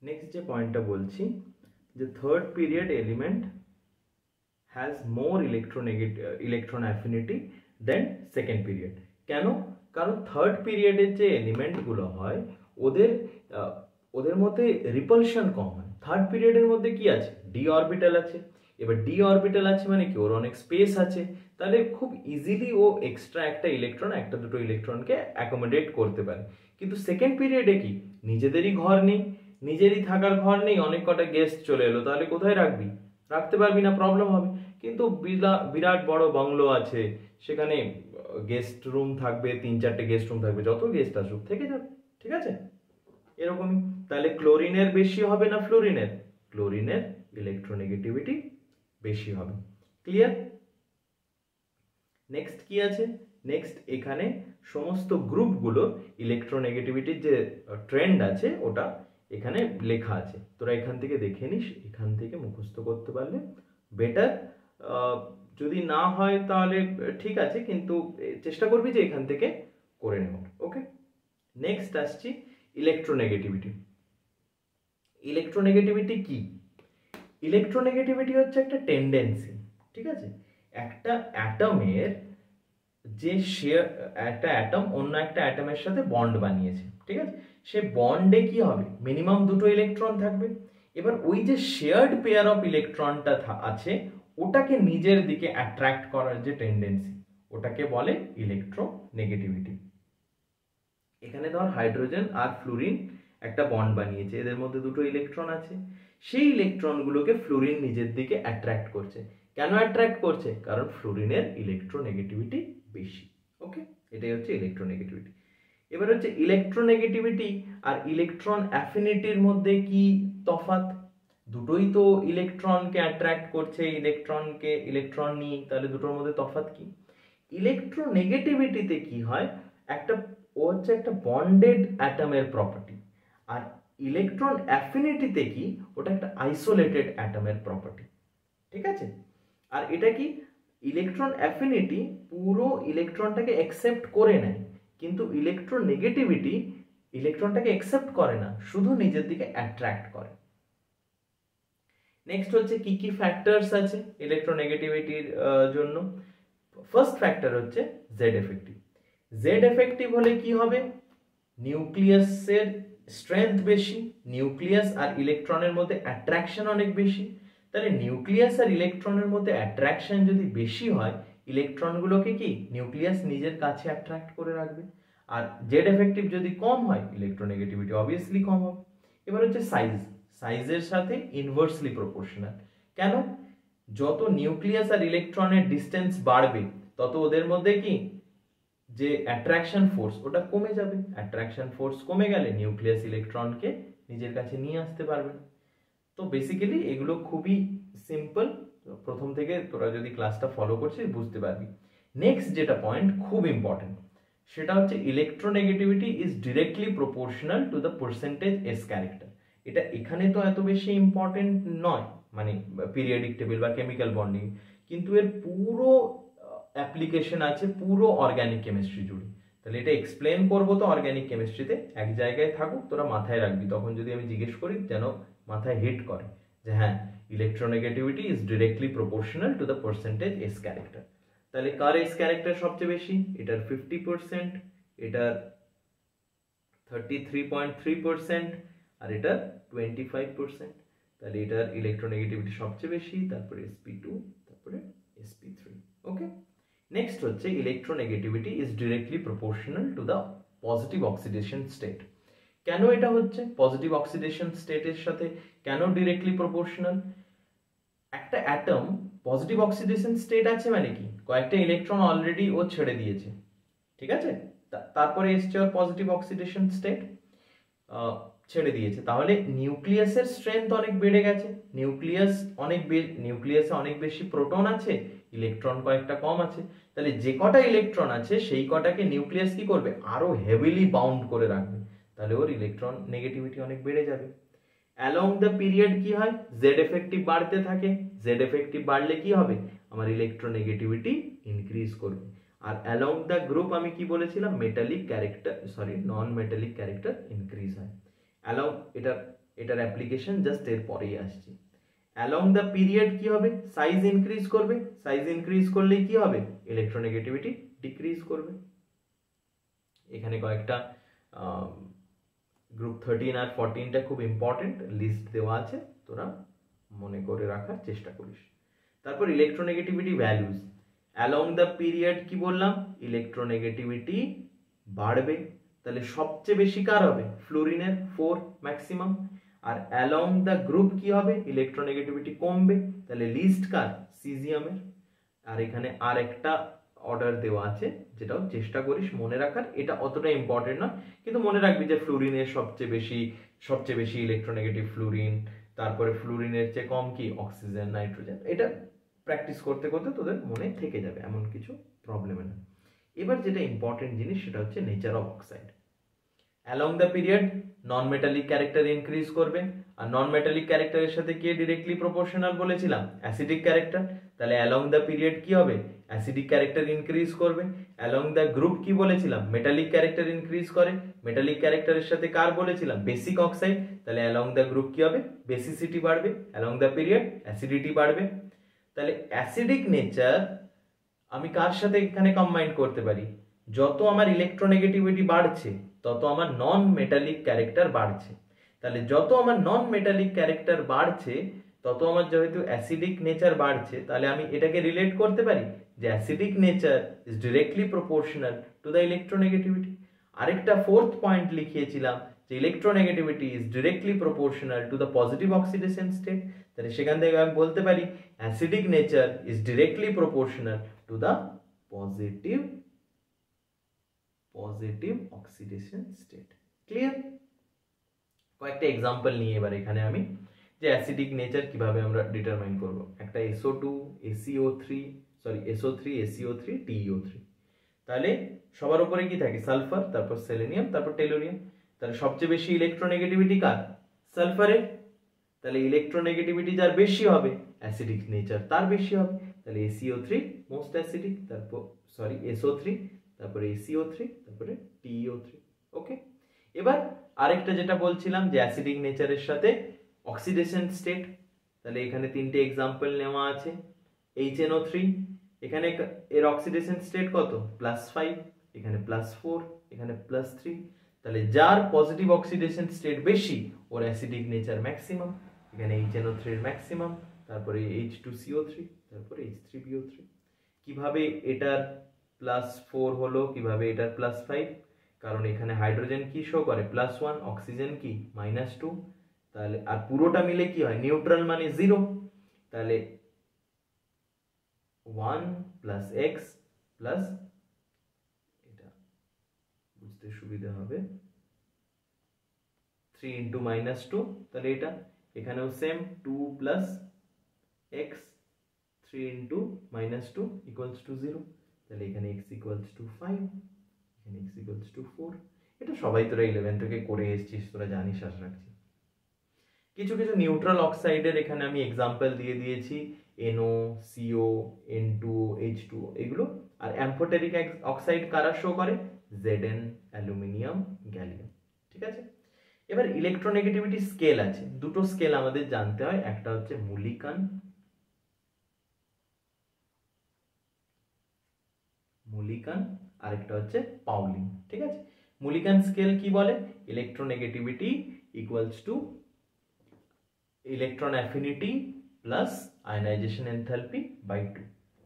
Next যে পয়েন্টটা বলছি যে third period element has more electron affinity than second period. কেন? কারণ থার্ড পিরিয়ডের যে এলিমেন্টগুলো হয় ওদের ওদের মধ্যে রিপালশন কম হয়। থার্ড পিরিয়ডের মধ্যে কি আছে? ডি অরবিটাল আছে। এবার ডি অরবিটাল আছে মানে কি, ওর অনেক স্পেস আছে, তাহলে খুব ইজিলি ও এক্সট্রা একটা ইলেকট্রন, একটা দুটো ইলেকট্রনকে অ্যাকোমোডেট করতে পারে। কিন্তু সেকেন্ড পিরিয়ডে কি, নিজেদেরই ঘর নেই, নিজেরই থাকার ঘর নেই, অনেক কটা গেস্ট চলে এলো, তাহলে কোথায় রাখবি? রাখতে পারবি না, প্রবলেম হবে। কিন্তু বিরাট বড় বাংলো আছে, সেখানে গেস্ট রুম থাকবে, 3-4টে গেস্ট রুম থাকবে, যত গেস্ট আসুক থেকে যাবে, ঠিক আছে? এরকমই। তাহলে ক্লোরিনের বেশি হবে না ফ্লোরিনের? ক্লোরিনের ইলেকট্রোনেগেটিভিটি বেশি হবে। ক্লিয়ার? নেক্সট কি আছে? নেক্সট এখানে সমস্ত গ্রুপগুলোর ইলেকট্রোনেগেটিভিটির যে ট্রেন্ড আছে ওটা এখানে লেখা আছে, তোরা এখান থেকে দেখে নিস, এখান থেকে মুখস্থ করতে পারলে বেটার। যদি না হয় তাহলে ঠিক আছে, কিন্তু চেষ্টা করবি যে এখান থেকে করে নেব। ওকে, নেক্সট আসছি ইলেকট্রোনেগেটিভিটি। ইলেকট্রোনেগেটিভিটি কি? ইলেকট্রোনেগেটিভিটি হচ্ছে একটা টেন্ডেন্সি, ঠিক আছে? একটা অ্যাটমের যে শেয়ার, একটা অ্যাটম অন্য একটা অ্যাটমের সাথে বন্ড বানিয়েছে, ঠিক আছে? সে বন্ডে কি হবে? মিনিমাম দুটো ইলেকট্রন থাকবে। এবার ওই যে শেয়ার্ড পেয়ার অফ ইলেকট্রনটা আছে ওটাকে নিজের দিকে অ্যাট্রাক্ট করার যে টেন্ডেন্সি, ওটাকে বলে ইলেকট্রোনেগেটিভিটি। এখানে ধর হাইড্রোজেন আর ফ্লুরিন একটা বন্ড বানিয়েছে, এদের মধ্যে দুটো ইলেকট্রন আছে, সেই ইলেকট্রনগুলোকে ফ্লুরিন নিজের দিকে অ্যাট্রাক্ট করছে। কেন অ্যাট্রাক্ট করছে? কারণ ফ্লুরিনের ইলেকট্রোনেগেটিভিটি বেশি। ওকে, এটাই হচ্ছে ইলেকট্রোনেগেটিভিটি। এবার হচ্ছে ইলেকট্রোনেগেটিভিটি আর ইলেকট্রন অ্যাফিনিটির মধ্যে কি তফাৎ? দুটোই তো ইলেকট্রনকে অ্যাট্রাক্ট করছে, ইলেকট্রন নিয়ে, তাহলে দুটোর মধ্যে তফাৎ কি? ইলেকট্রোনেগেটিভিটিতে কি হয়, একটা ও হচ্ছে একটা বন্ডেড অ্যাটমের প্রপার্টি, আর ইলেকট্রন অ্যাফিনিটিতে কি, ওটা একটা আইসোলেটেড অ্যাটমের প্রপার্টি, ঠিক আছে? আর এটা কি, ইলেকট্রন অ্যাফিনিটি পুরো ইলেকট্রনটাকে অ্যাকসেপ্ট করে নেয়, কিন্তু ইলেকট্রোনেগেটিভিটি ইলেকট্রনটাকে অ্যাকসেপ্ট করে না, শুধু নিজের দিকে অ্যাট্রাক্ট করে। নেক্সট হচ্ছে কি কি ফ্যাক্টরস আছে ইলেকট্রোনেগেটিভিটির জন্য। ফার্স্ট ফ্যাক্টর হচ্ছে জেড এফেক্টিভ। জেড এফেক্টিভ হলে কি হবে? নিউক্লিয়াসের স্ট্রেংথ বেশি, নিউক্লিয়াস আর ইলেকট্রনের মধ্যে অ্যাট্রাকশন অনেক বেশি। তাহলে নিউক্লিয়াস আর ইলেকট্রনের মধ্যে অ্যাট্রাকশন যদি বেশি হয়, ইলেকট্রনগুলোকে কি নিউক্লিয়াস নিজের কাছে অ্যাট্রাক্ট করে রাখবে। আর জেড এফেক্টিভ যদি কম হয়, ইলেকট্রোনেগেটিভিটি অবভিয়াসলি কম হবে। এবার হচ্ছে সাইজ, সাইজের সাথে ইনভার্সলি প্রপোর্শনাল। কেন? যত নিউক্লিয়াস আর ইলেকট্রনের ডিস্টেন্স বাড়বে, তত ওদের মধ্যে কি যে অ্যাট্রাকশন ফোর্স ওটা কমে যাবে। অ্যাট্রাকশন ফোর্স কমে গেলে নিউক্লিয়াস ইলেকট্রনকে নিজের কাছে নিয়ে আসতে পারবে না। তো বেসিক্যালি এগুলো খুবই সিম্পল, প্রথম থেকে তোরা যদি ক্লাসটা ফলো করছিস বুঝতে পারবি। নেক্সট যেটা পয়েন্ট খুব ইম্পর্টেন্ট, সেটা হচ্ছে electronegativity is directly proportional to the percentage S character. এটা এখানে তো এত বেশি ইম্পর্টেন্ট নয়, মানে পিরিয়ডিক টেবিল বা কেমিক্যাল বন্ডিং, কিন্তু এর পুরো অ্যাপ্লিকেশন আছে পুরো অর্গানিক কেমিস্ট্রি জুড়ে। তাহলে এটা এক্সপ্লেন করবো তো অর্গানিক কেমিস্ট্রিতে, এক জায়গায় থাকুক, তোরা মাথায় রাখবি, তখন যদি আমি জিজ্ঞেস করি যেন মাথায় হিট করে যে হ্যাঁ, electronegativity is directly proportional to the percentage S character. তাহলে কার এস ক্যারেক্টার সবচেয়ে বেশি? এটার 50%, এটার 33.3%, আর এটার 25%। তাহলে এটার ইলেকট্রোনেগেটিভিটি সবচেয়ে বেশি, তারপরে sp2, তারপরে sp3। ওকে, নেক্সট হচ্ছে electronegativity is directly proportional to the positive oxidation state. কেন এটা হচ্ছে পজিটিভ অক্সিডেশন স্টেটের সাথে কেন ডিরেক্টলি প্রপোর্শনাল? একটা অ্যাটম পজিটিভ অক্সিডেশন স্টেট আছে মানে কি, কয়েকটা ইলেকট্রন অলরেডি ও ছেড়ে দিয়েছে, ঠিক আছে? তারপরে এসছে ওর পজিটিভ অক্সিডেশন স্টেট, ছেড়ে দিয়েছে, তাহলে নিউক্লিয়াসের স্ট্রেংথ অনেক বেড়ে গেছে। নিউক্লিয়াসে অনেক বেশি প্রোটন আছে, ইলেকট্রন কয়েকটা কম আছে। তাহলে যে কটা ইলেকট্রন আছে সেই কটাকে নিউক্লিয়াস কি করবে? আরো হেভিলি বাউন্ড করে রাখবে, তাহলে ওর ইলেকট্রন নেগেটিভিটি অনেক বেড়ে যাবে। অ্যালং দ্য পিরিয়ড কি হয়? জেড এফেক্টিভ বাড়তে থাকে। জেড এফেক্টিভ বাড়লে কি হবে? আমার ইলেকট্রোনেগেটিভিটি ইনক্রিজ করবে। আর অ্যালং দ্য গ্রুপ আমি কি বলেছিলাম? মেটালিক ক্যারেক্টার, নন মেটালিক ক্যারেক্টার ইনক্রিজ হয়। অ্যালং, এটা এটার অ্যাপ্লিকেশন জাস্ট এর পরেই আসছে। অ্যালং দ্য পিরিয়ড কি হবে, সাইজ ইনক্রিজ করবে, সাইজ ইনক্রিজ করলে কি হবে, ইলেকট্রোনেগেটিভিটি ডিক্রিজ করবে। এখানে কয়েকটা গ্রুপ 13 আর 14টা খুব ইম্পর্টেন্ট লিস্ট দেওয়া আছে, তোরা মনে করে রাখার চেষ্টা করিস। তারপর electronegativity values, along the period কি বললাম, ইলেকট্রোনেগেটিভিটি বাড়বে, তাহলে সবচেয়ে বেশি কার হবে, ফ্লুরিনের 4 ম্যাক্সিমাম। আর অ্যালং দ্য গ্রুপ কি হবে, ইলেকট্রোনেগেটিভিটি কমবে, তাহলে লিস্ট কার, সিজিয়ামের। আর এখানে আর একটা অর্ডার দেওয়া আছে, যেটাও চেষ্টা করিস মনে রাখার, এটা অতটা ইম্পর্টেন্ট নয়, কিন্তু মনে রাখবি যে ফ্লুরিনের সবচেয়ে বেশি ইলেকট্রোনেগেটিভ ফ্লুরিন, তারপরে ফ্লুরিনের চেয়ে কম কি অক্সিজেন, নাইট্রোজেন। এটা প্র্যাকটিস করতে করতে তোদের মনে থেকে যাবে, এমন কিছু প্রবলেম না। এবার যেটা ইম্পর্টেন্ট জিনিস সেটা হচ্ছে nature of oxide. Along the period non metallic character increase করবে, আর নন মেটালিক ক্যারেক্টারের সাথে কে ডিরেক্টলি প্রপোর্শনাল বলেছিলাম, অ্যাসিডিক ক্যারেক্টার, তাহলে অ্যালং দ্য পিরিয়ড কি হবে, অ্যাসিডিক ক্যারেক্টার ইনক্রিজ করবে। অ্যালং দ্য গ্রুপ কি বলেছিলাম, মেটালিক ক্যারেক্টার ইনক্রিজ করে, মেটালিক ক্যারেক্টারের সাথে কার বলেছিলাম, বেসিক অক্সাইড, তাহলে অ্যালং দ্য গ্রুপ কি হবে, বেসিসিটি বাড়বে, অ্যালং দ্য পিরিয়ড অ্যাসিডিটি বাড়বে। তাহলে অ্যাসিডিক নেচার আমি কার সাথে এখানে কম্বাইন করতে পারি, যত আমার ইলেকট্রোনেগেটিভিটি বাড়ছে তত আমার নন মেটালিক ক্যারেক্টার বাড়ছে, তাহলে যত আমার নন মেটালিক ক্যারেক্টার বাড়ছে তত আমার যেহেতু অ্যাসিডিক নেচার বাড়ছে, তাহলে আমি এটাকে রিলেট করতে পারি যে acidic nature is directly proportional to the electronegativity. আরেকটা ফোর্থ পয়েন্ট লিখিয়েছিলাম যে electronegativity is directly proportional to the positive oxidation state, তাহলে সেখান থেকে আমি বলতে পারি acidic nature is directly proportional to the positive oxidation state. Clear? কয়েকটা এক্সাম্পল নিয়ে এবার এখানে আমি যে অ্যাসিডিক নেচার কিভাবে আমরা ডিটারমাইন করব, একটা SO2 SO3 TiO3, তাহলে সবার উপরে কি থাকে, সালফার, তারপর সেলেনিয়াম, তারপর টেলোরিয়াম। তাহলে সবচেয়ে বেশি ইলেকট্রোনেগেটিভিটি কার, সালফারের, তাহলে ইলেকট্রোনেগেটিভিটি যার বেশি হবে অ্যাসিডিক নেচার তার বেশি হবে, তাহলে SiO3 মোস্ট অ্যাসিডিক, তারপর SO3, তারপরে SiO3, তারপরে TiO3। ওকে, এবার আরেকটা যেটা বলছিলাম যে অ্যাসিডিক নেচারের সাথে অক্সিডেশন স্টেট, তাহলে এখানে তিনটে এক্সাম্পল নেওয়া আছে। HNO3, এখানে এর অক্সিডেশন স্টেট কত, +5, এখানে +4, এখানে +3, তাহলে যার পজিটিভ অক্সিডেশন স্টেট বেশি ওর অ্যাসিডিক নেচার ম্যাক্সিমাম, এখানে HNO3 এর ম্যাক্সিমাম, তারপরে H2CO3, তারপরে H3BO3। কিভাবে এটার +4 হলো, কিভাবে এটার +5, কারণ এখানে হাইড্রোজেন কি শো করে +1, অক্সিজেন কি -2, তাহলে আর পুরোটা মিলে কি হয়, নিউট্রাল মানে 0, তাহলে 1 + x প্লাস, এটা বুঝতে সুবিধা হবে, 3 × -2, তাহলে এটা এখানেও সেম 2 + x 3 × -2 = 0, তাহলে এখানে x = 5, এখানে x = 4। এটা সবাই তোরা 11 থেকে করে এসেছিস, তোরা জানিস আশা রাখছি। কিছু কিছু নিউট্রাল অক্সাইডের এখানে আমি এক্সাম্পল দিয়ে দিয়েছি, NO, CO, N2O, H2O এগুলো। আর অ্যাম্ফোটেরিক অক্সাইড কারা শো করে, Zn, অ্যালুমিনিয়াম, গ্যালিয়াম। ঠিক আছে, এবার ইলেকট্রোনেগেটিভিটি স্কেল আছে, দুটো স্কেল আমাদের জানতে হয়, একটা হচ্ছে মুলিকান, আরেকটা হচ্ছে পাউলিং। ঠিক আছে, মুলিকান স্কেল কি বলে, electronegativity equals to electron affinity plus ionization enthalpy by 2।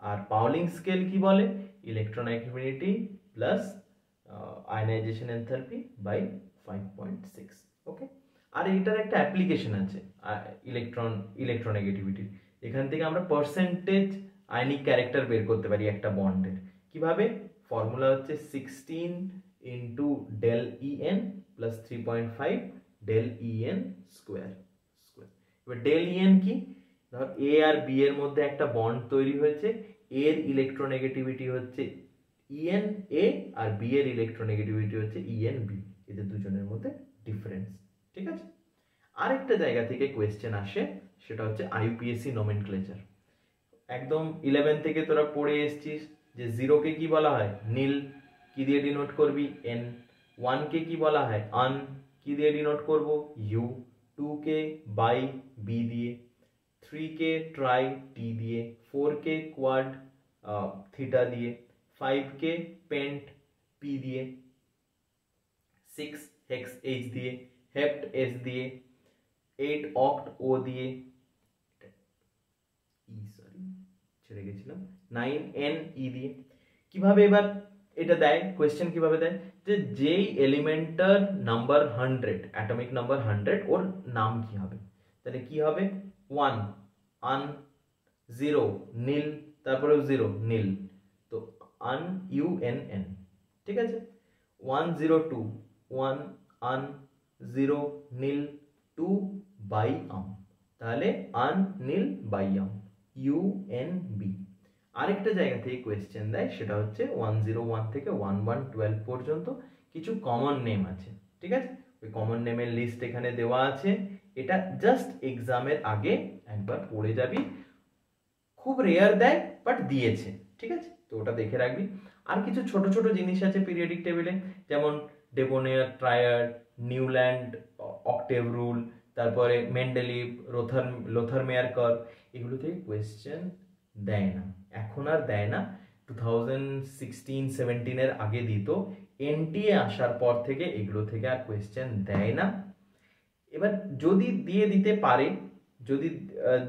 আর পাউলিং স্কেল কি বলে, electron affinity plus ionization enthalpy by 5.6। Okay, আর এটার একটা অ্যাপ্লিকেশন আছে ইলেকট্রোনেগেটিভিটির, এখান থেকে আমরা পার্সেন্টেজ আয়নিক ক্যারেক্টার বের করতে পারি একটা বন্ডের। কিভাবে, ফর্মুলা হচ্ছে 16 × del প্লাস 3.5 del স্কোয়ার। এবার del কি, ধর এ আর বি এর মধ্যে একটা বন্ড তৈরি হয়েছে, এর ইলেকট্রোনেগেটিভিটি হচ্ছে EnA আর বি এর ইলেকট্রোনেগেটিভিটি হচ্ছে EnB, এদের দুজনের মধ্যে ডিফারেন্স। ঠিক আছে, আরেকটা জায়গা থেকে কোয়েশ্চেন আসে, সেটা হচ্ছে IUPAC নোমেনক্লেচার। একদম 11 থেকে তোরা পড়ে এসেছিস যে 0 কে কি বলা হয়, নীল, কি দিয়ে ডিনোট করবি, N, 1 কে কি বলা হয়, আন, কি দিয়ে ডিনোট করব, U, 2 2k বাই বি দিয়ে, 3k ট্রাই টি দিয়ে, 4k কোয়াড থিটা দিয়ে, 5k পেন্ট পি দিয়ে, 6 হেক্স এইচ দিয়ে, হেপ্ট এস দিয়ে, 8 অক্ট ও দিয়ে, ছেড়ে গেছিলাম, 9 এন ই দিয়ে। কিভাবে এবার এটা দেয়, কোয়েশ্চেন কিভাবে দেয়, যে যেই এলিমেন্টার নাম্বার 100, অ্যাটমিক নাম্বার 100, ওর নাম কি হবে? তাহলে কি হবে? 1 আন, 0 নীল, তারপরে 0 নীল, তো আন ইউ এন এন, ঠিক আছে। 102 1 আন, 0 নীল, 2 বাই আম, তাহলে আন নীল by M, U N B. আরেকটা জায়গা থেকে কোয়েশ্চেন দেয়, সেটা হচ্ছে 101 থেকে 1112 পর্যন্ত কিছু কমন নেম আছে, ঠিক আছে। ওই কমন নেমের লিস্ট এখানে দেওয়া আছে, এটা জাস্ট এক্সামের আগে একবার পড়ে যাবি, খুব রেয়ার দেয় বাট দিয়েছে, ঠিক আছে, তো ওটা দেখে রাখবি। আর কিছু ছোট ছোট জিনিস আছে পিরিয়ডিক টেবিলে, যেমন ডেবোনিয়ার ট্রায়াড, নিউল্যান্ড অক্টেভ রুল, তারপরে মেন্ডেলিভ, লোথারমেয়ার কার্ভ, এগুলো থেকে কোয়েশ্চেন দেয় না, এখন আর দেয় না। 2016-17 আগে দিত, এনটিএ আসার পর থেকে এগুলো থেকে আর কোয়েশ্চেন দেয় না। এবার যদি দিয়ে দিতে পারে, যদি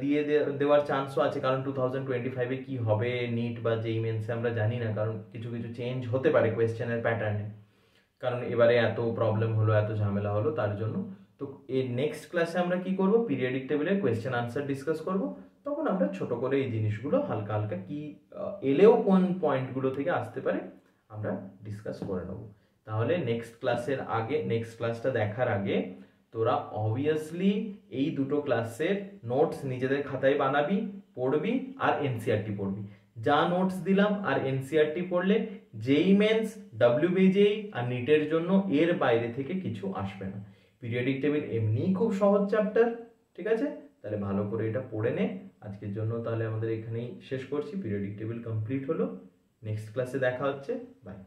দিয়ে দেওয়ার চান্সও আছে, কারণ 2025-এ কি হবে নিট বা জেইই মেন্সে আমরা জানি না, কারণ কিছু কিছু চেঞ্জ হতে পারে কোয়েশ্চেনের প্যাটার্নে, কারণ এবারে এত প্রবলেম হলো, এত ঝামেলা হলো, তার জন্য। তো এর নেক্সট ক্লাসে আমরা কি করব, পিরিয়ডিক টেবিলের কোয়েশ্চেন আনসার ডিসকাস করব, তখন আমরা ছোট করে এই জিনিসগুলো হালকা হালকা কি এলেও কোন পয়েন্টগুলো থেকে আসতে পারে আমরা ডিসকাস করে নেব। তাহলে নেক্সট ক্লাসটা দেখার আগে তোরা অবভিয়াসলি এই দুটো ক্লাসের নোটস নিজেদের খাতায় বানাবি, পড়বি, আর এনসিআরটি পড়বি। যা নোটস দিলাম আর এনসিআরটি পড়লে জেইই মেন্স, ডব্লিউবিজেই আর নিটের জন্য এর বাইরে থেকে কিছু আসবে না। পিরিয়ডিক টেবিল এমনিই খুব সহজ চ্যাপ্টার, ঠিক আছে, তাহলে ভালো করে এটা পড়ে নে। আজকের জন্য তাহলে আমাদের এখানেই শেষ করছি, পিরিয়ডিক টেবিল কমপ্লিট হলো, নেক্সট ক্লাসে দেখা হচ্ছে, বাই।